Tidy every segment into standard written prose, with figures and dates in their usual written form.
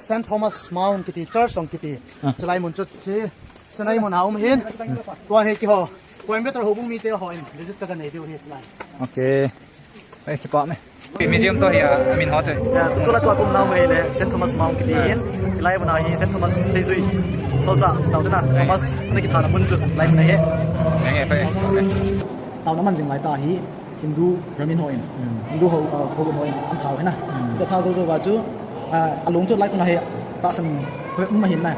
Saint Thomas Mount kiti church song kiti chalai mun chu chi chanai mun haum hin tua he ki ho Coimbatore ho bung mi te ho in visit ka nei deu he chalai okay ai ki pa me museum to ya I mean hot ya tu la tua kum nau me le Saint Thomas Mount kiti in lai mun hi Saint Thomas seizui solza tau na Thomas na ki thana mun chu lai na he nge fa tau na man jing lai ta hi Hindu Brahmin ho in Hindu ho ho in am thau he naจะthau zo wa chu along chu lai kun he ta san ma hin na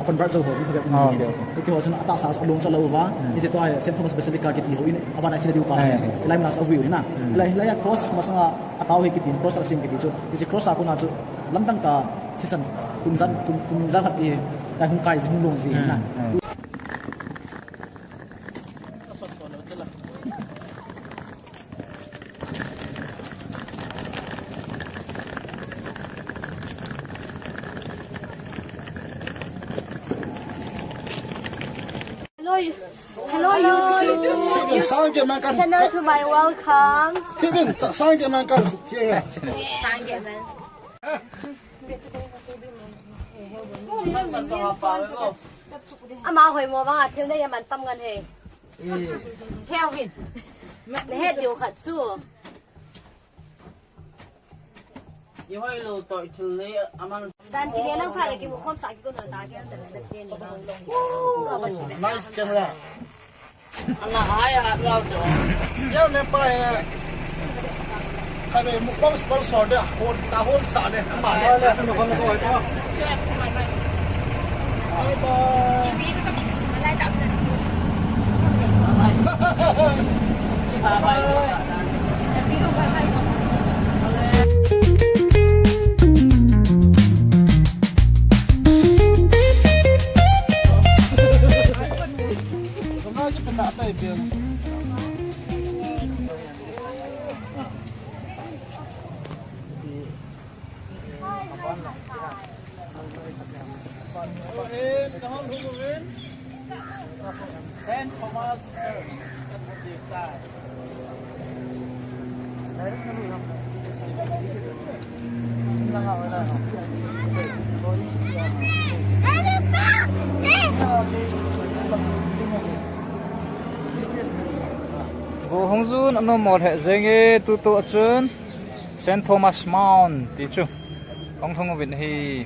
अपन बर्ड जो हो भी भगत नहीं तो जो आता सास along sa lawa ni je to ay Saint Thomas Basilica kiti ho in abana sila diu pa lai nas avu na lai cross masanga ataw he kiti cross sing kiti chu ni cross aku na chu lamdang ta thisan kumzan hati ta hung kai jing long ji na Hello YouTube. Channel to my welcome. Ama hồi mùa vắng à, thiếu đây mình tâm ngân hề. Theo vịt, hết điều khẩn xua. Dan kini lang para lagi mukhom sa akin na lagi ang nice camera anak ayah laut tu. Siapa nampak ada mukbang sponsor dah tahun sah deh mana ada mukbang sponsor itu Ibi itu tapi semalai tak pernah. Biru bye-bye. tak tahu dia. Saint Thomas Go Hongzun ano một hệ denge tu tu chun Saint Thomas Mount tí chu ông thông Việt hi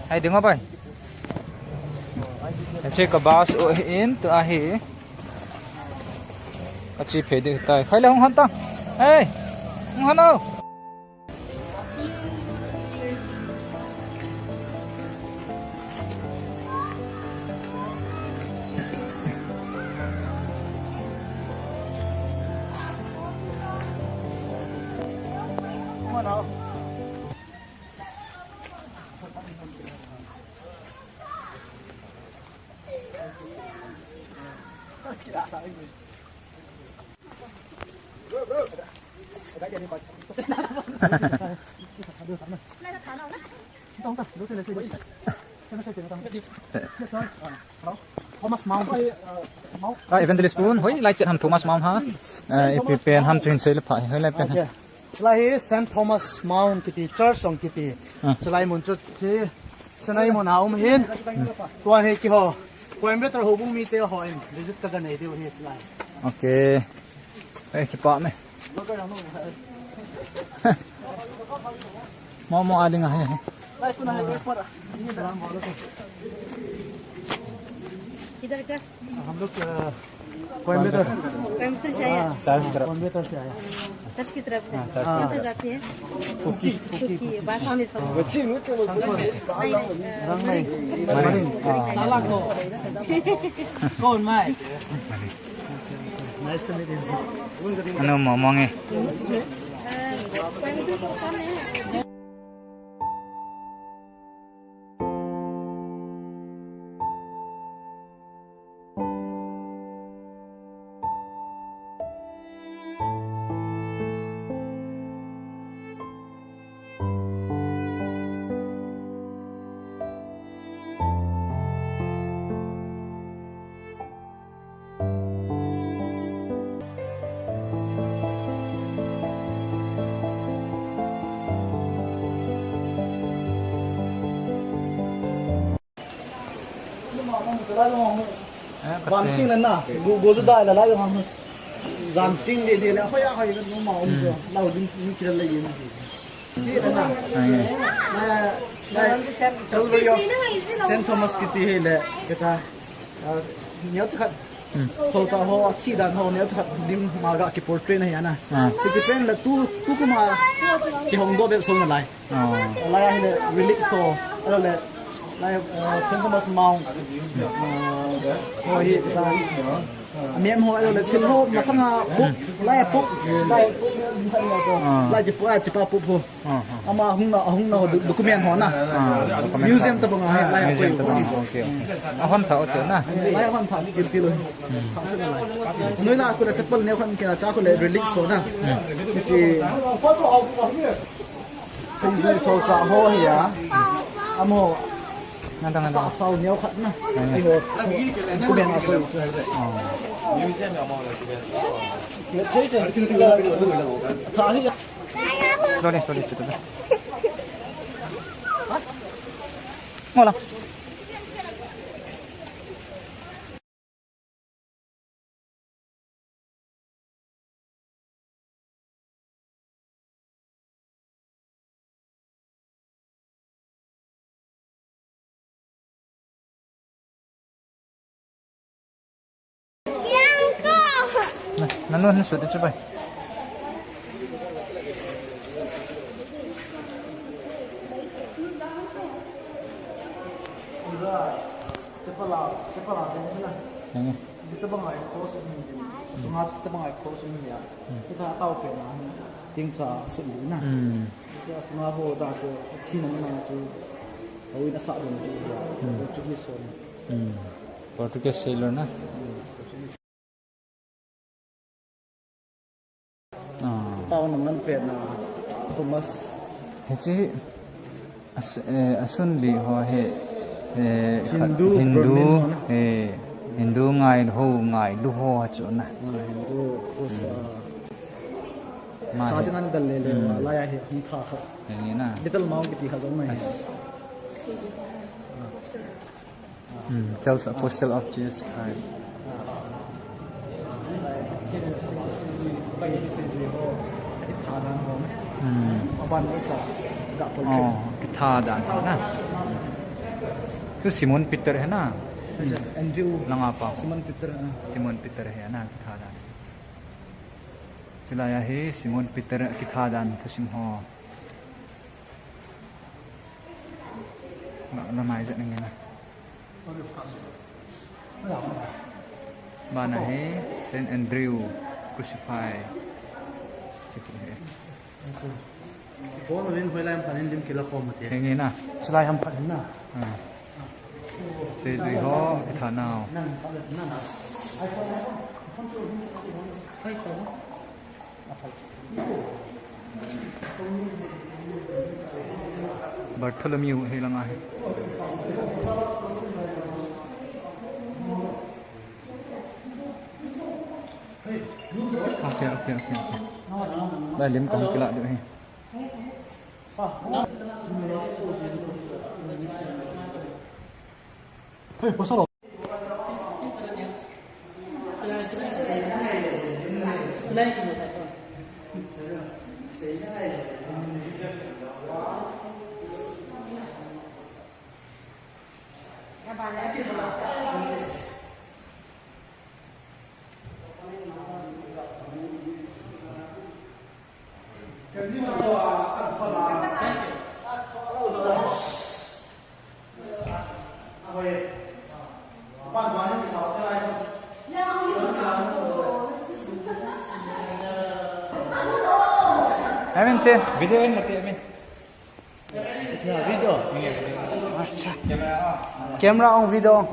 hay đứng ở đây chơi cả bus ở in tu a hi a chi phê được tay khai là không hắn ta hey không hắn đâu Thomas Mount. Evangelist Boon, hoi lai chet ham Thomas Mount ha. Pen ham train sale phai hoi lai pen. Lai Saint Thomas Mount kiti church song kiti. Chalai mun chu chi chanai mun haum hin. Tua he ki ho. Coimbatore ho bung mi te ho in visit ka nei deu he chalai. Okay. Ai ki pa me. Mau ading ah hai. किधर का हम लोग कोयम्बटूर से आया कोयम्बटूर से आया चर्च की तरफ से कहाँ से जाते हैं कुकी भाषा में सब रंग में Salah ko. Kon mai. Nice to meet you Ano mo monge. Coimbatore के सामने है lại không van tiếng lên na go ju dai lại không zan tiếng đi là hơi hơi nó màu rồi lâu đi kia lấy gì gì là na đây Saint Thomas Kitty hay là cái ta nhớ chắc so ta ho chi dan ho nhớ chắc dim mà gặp cái portrait này na cái portrait là tu cũng mà cái hồng đô bên sông này lại hay là relic so đó là lại Saint Thomas Mount hồi ta miệng họ là thiên hô mà sang bút lại bút lại chỉ pa bút thôi ama hung nào document họ na museum tập ngài lại museum tập okay ahon thao chỗ na lại ahon thao cái tiêu nói là tôi là chapel nếu không kia cha tôi là relic số na thì cái số trả ho hi à amo nandang sau nhiều khẩn na thì cô bên nào tôi thấy chứ là thả hi sorry itu ngolah nanu sudah coba cepat ini kita bangai kos ini sungai kita bangai kos ini ya kita tahu kan tingsa suli na kita sungai ho dah tu cina mana tu awin asak dulu ya cuci son Portugese sailor na tahu naman pet na Thomas Heci asun li ho he Hindu Hindu ngai ho ngai lu ho chu na Hindu us ma ta dengan dalile la ya he hum tha kha ini na little mau kiti kha jong mai tells apostle of Jesus Christ bai hi se ji ho tha dan ho aban ko cha ga portrait kitha dan na tu Simon Peter hai na Andrew lang apa Simon Peter Simon Peter hai na kitha dan sila ya he Simon Peter kitha dan tu sim ho na mai zat nang na Bana he Saint Andrew crucified ko no rin hoilam panin dim kila ko mate Hengi na chlai ham phat na se zui ho tha nao nan nan ai ko Bartholomew he lang ahe okay dah lim kong kila du he hey pasal Amin cek video ini mati amin ya video acha camera on video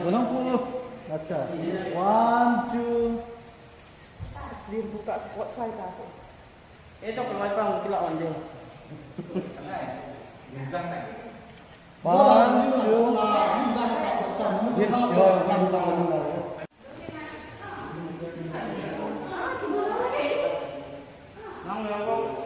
Bolong puluh. Acha. 1 2 Dia buka spot saya tak. Itu kalau pang kila on dia. 1 2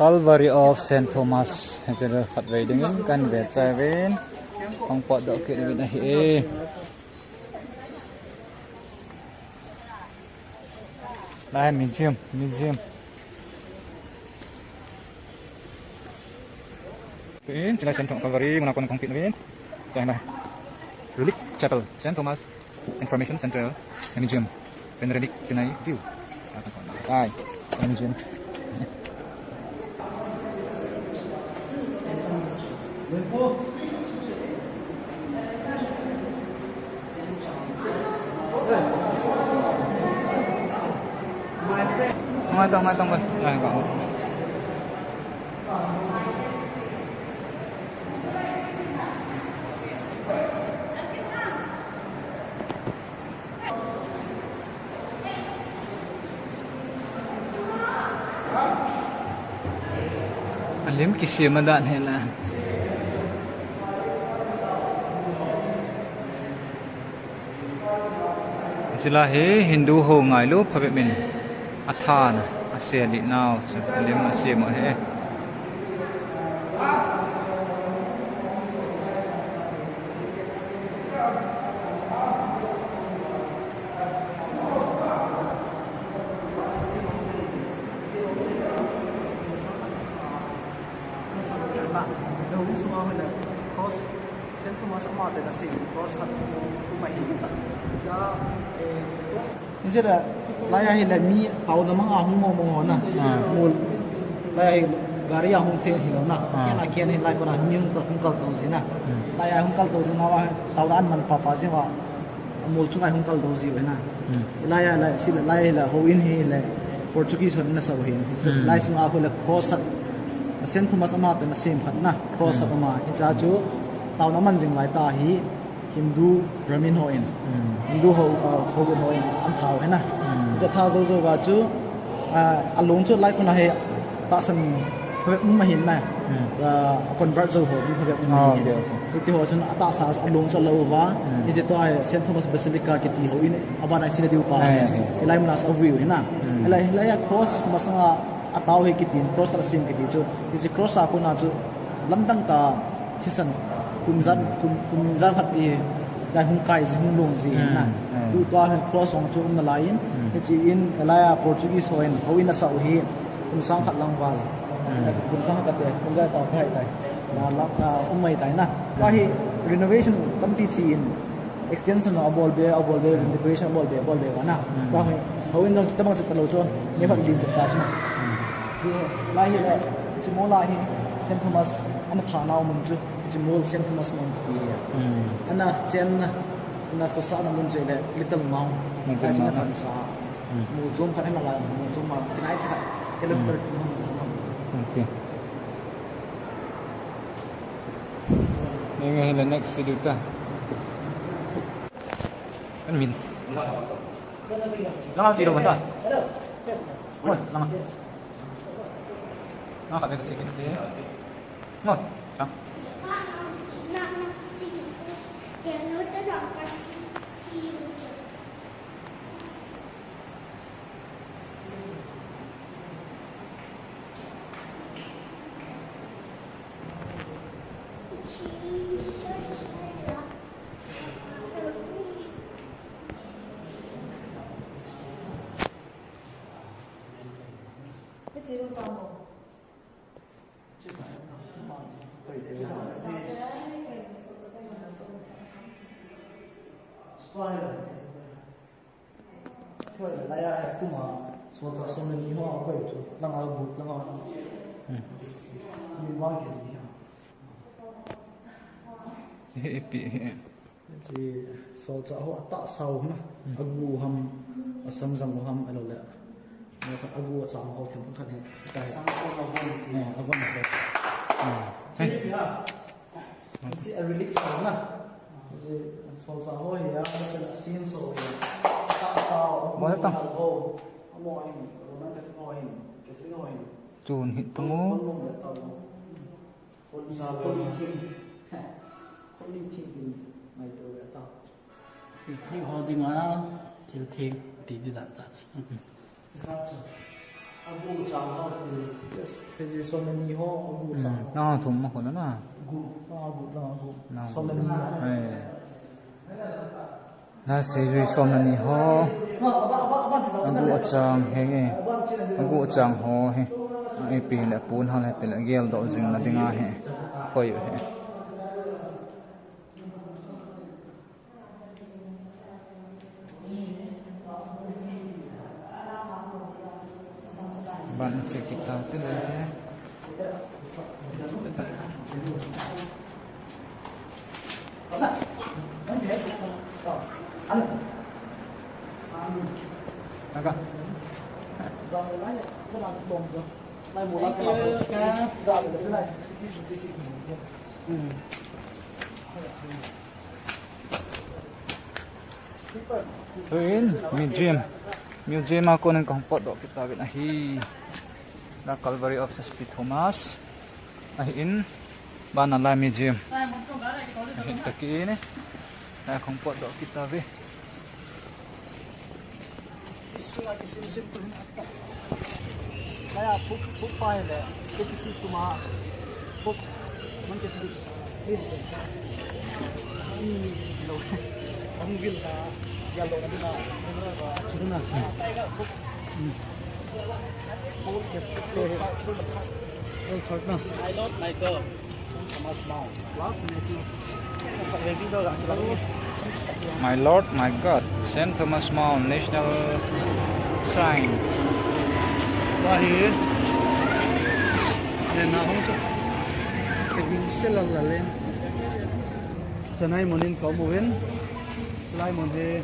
Calvary of Saint Thomas hajar khat wei dengan kan beca wen ong pot dok ke dengan hi lai museum Pin, jelas Saint Calvary menakon kongpit wen jangan Relic Chapel Saint Thomas Information Central Museum Benedict Jenai view hai museum Matang kan. Nah, kamu. Alim kisah madan hela. Sila he Hindu ho ngai lu phabet min athan asia li naw lim asia mo he jauh semua mana cross Saint Thomas amat ada sih cross satu rumah ini ja ini sudah layar ini mi tahu nama ahung mau na mul layar gari ahung teh hilang na kian ini layar kena hiung tu hungkal tu sih na layar hungkal tu sih nawa tahu an man papa sih wa mul cungai hungkal tu sih na layar sih layar ho in hi le Portuguese ho na sa hin layar sung aku le cross Saint Thomas amat na sim khat na cross ama cha chu tahu nama jing lai ta hi Hindu Brahmin ho in Hindu ho ho in am thau hai naจะท่าโซว่าจูลงจุดไล่คนไหนตัดสินเพื่อไม่เห็นนะconvert จูหัวที่เพื่อไม่เห็นที่หัวจนตัดสาวลงจุดเราว่านี่จะตัวไอ้เซนต์โทมัสเบสิลิกาที่ที่หัวอินอาบานไอ้สิ่งที่อยู่ป่าไล่มันอาศัยวิวเห็นนะไล่ครอสมาสังอาตาวให้กิตินครอสละสิ่งกิติจูที่จะครอสอาคนอาจูลำตั้งตาที่สันคุมจันขัดดีได้หุ่นไก่หุ่นลงสินะดูตัวให้ครอสของจูนั่นไลน์ที่อินอะไรอะโปรตุเกสเขาอินน่ะสาวฮีคุมสังขัดลังวาลแต่คุมสังขัดเตะคุมได้ต่อให้ได้นะลักไม่ได้นะก็ให้ renovation ตั้งที่จีน extension เอาบอลเบย์ integration บอลเบย์กันนะก็ให้เขาอินต้องคิดว่าจะตลอดจนไม่พักดินจับตาใช่ไหมที่ไล่เลยจิโมไล่เซนต์โทมัสอันนั้นผ่านเอามันจูจิโมเซนต์โทมัสมันตีอันนั้นเจนนะก็สร้างมันจะเลย little mound แต่จริงๆมันสร้างมูจงพัฒนาอะไรมูจงมาที่ไหนจะเริ่มต้นที่มันโอเคนี่ไงเลย next video ta kan min lama chỉ đâu vấn đề rồi lama nó phải cái gì thế rồi sao Chị luôn toàn bộ. thôi là đây cũng mà số giờ số mình hoa quay chỗ đang ở bụt đang ở mình bao cái gì thì số giờ họ tạo sầu mà agu ham asam zang ham alo le nó có agu sang họ thêm cũng khăn cái nè agu này chị relic sao na Sol sa ho ya, na sin so ya. Ta sao. Bo tang. Mo in, na ka mo in. Ke tri ho in. Chun hit Con tungu. mo ta ta. Con sa con tin. Con tin mai to ya ta. Thì họ đi mà thì thì đi đặt đặt. Gotcha. Agu chang ho tu. Se ji so many ho agu chang. Nó thùng mà còn nó à. Agu. So many ho. Na se jui so many ho. Agu achang he nge. Agu achang ho he. Ai pi le pun ha le tel gel do jing na dinga he. Khoi he. Ban se kita tu le. Agak. Tuin, museum ako ng kampot do kita bit ahi. The Calvary of St. Thomas. Ahin Banala Museum. Ahin kaki ini. Na kampot do kita bit. Kaya puk pa ile. Ketis kuma puk man ke di. Lo. Ang gil na yalo na dina. Dina. Puk. Puk ke puk. Well, short na. I don't like go. Thomas Mount. Last minute. Ready do ga. My Lord, my God, St. Thomas Mount National Sign. Bahir. Then na hong ke bin sel la len. Chanai monin ko mo wen. Salai mon he.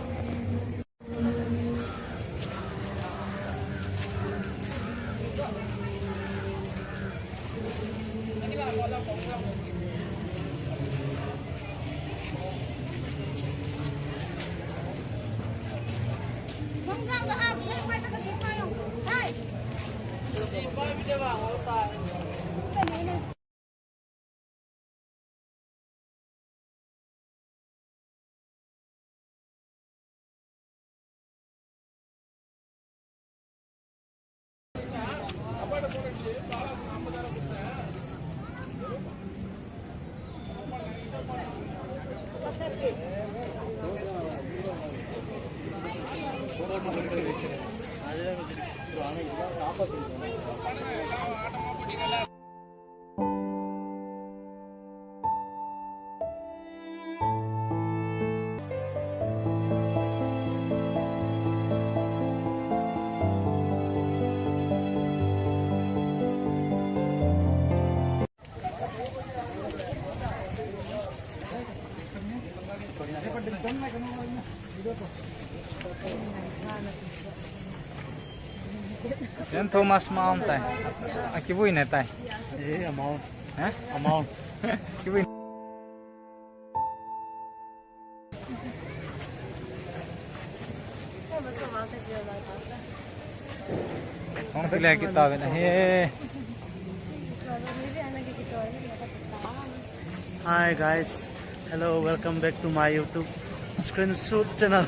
St. Thomas Mount tay. Aki vui này tay. Amount. Hả? Amount. Ki vui. Không phải là kita vậy này. Hi guys. Hello, welcome back to my YouTube screenshot channel.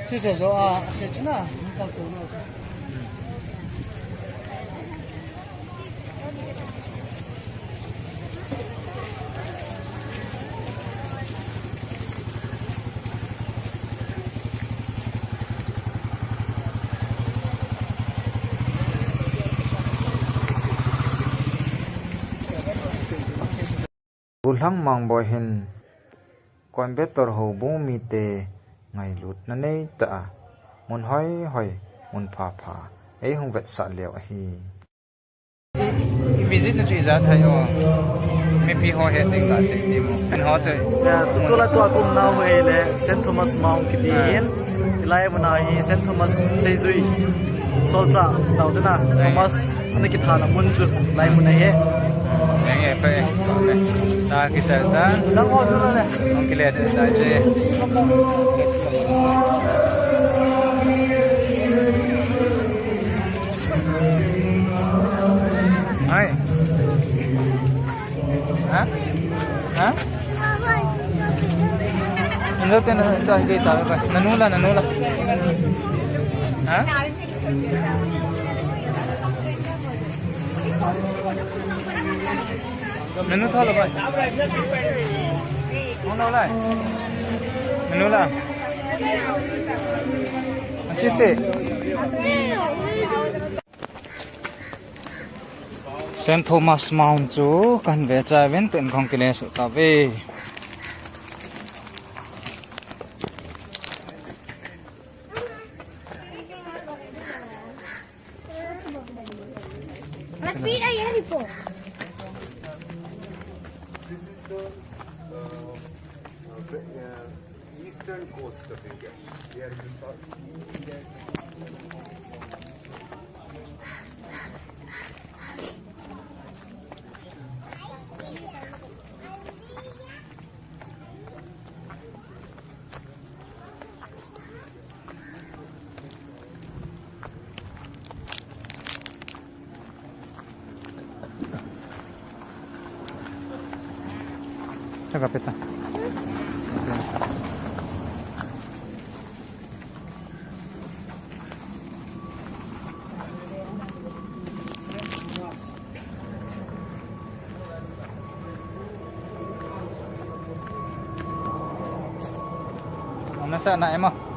This is Sechna. Bulang mang boy hin. Coimbatore ho bu mi te ngai lut na nei ta. Mun hoi mun pha ei hong vet sa leo hi. Visit na chi za thai o. Me pi ho he ting da se ti mo. An ho chai. Tutola to akum now le St. Thomas Mount kitin. Ilai muna hi St. Thomas Seizui. Solza tawdana Thomas ani ki thana munju lai muna he. Nge pe kisah dan mungkin lihat saja. Hai. Hah? Hah? Ano tayo na kita? Nanula. Hah? Menu thalo ba? Manula. Manula. Achite. Saint Thomas Mount chu kan ve cha ven ten khong kile su ta ve. Mas pira yan po. This is the eastern coast of India. Where you saw Jaga peta. Ano sa na mo?